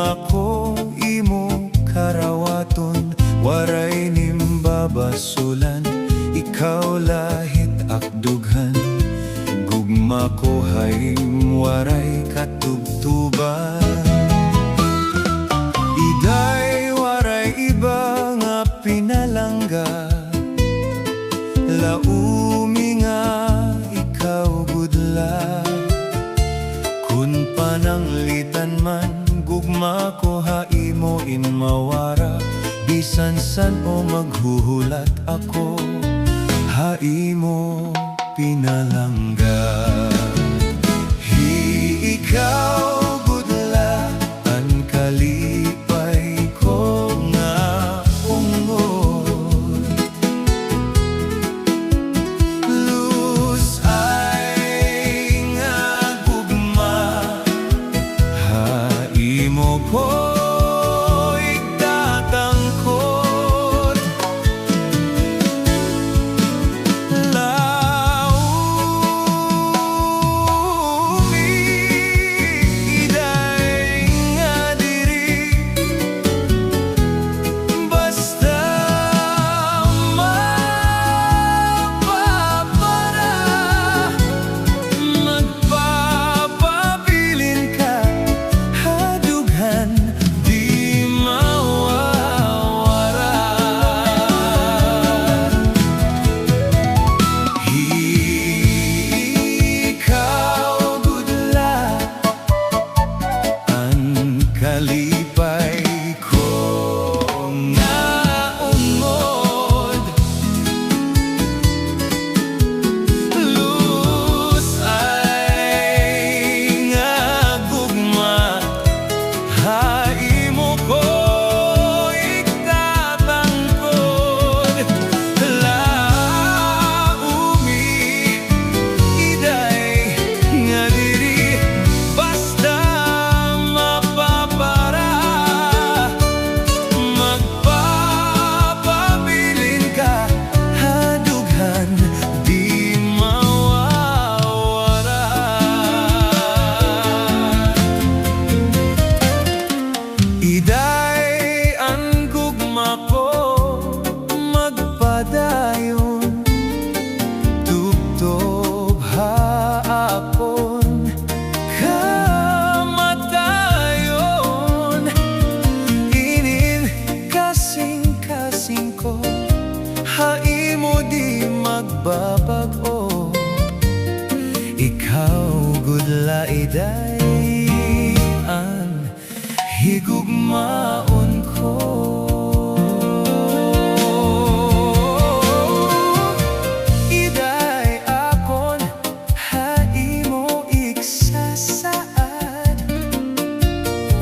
gugma ko imo karawaton, waray nimbabasulan, ikaw lahit akdughan. Gugma ko hayng waray katubtuban. Iday waray iba nga pinalangga, laumi nga ikaw gudla. Kun pananglitan man gugma ko haimo in mawara, bisan san o maghuhulat ako, haimo pinalangga. Ikaw gudla an kalipay ko nga ungod, luz ay nga gugma haimo ko igtatangkod. Kalipay ko nga ungod, luz ay nga gugma haimo ko igtatangkod. Laumi iday nga diri, basta magpapabilin ka, hadughan di mawawala. Iday ang gugma ko magpadayon, tubtob haapon kamatayon. Inin kasing-kasing ko, haimo di magbabago. Ikaw gudla iday ang higugmaon ko. Iday akon haimo iksasaad,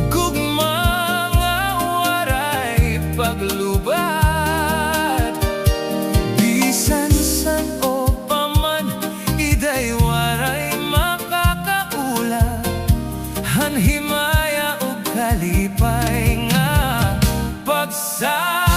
gugma nga waray paglubad. Bisan san o paman, iday waray makakaula, hanhimaya o kalipay nga pagsasama.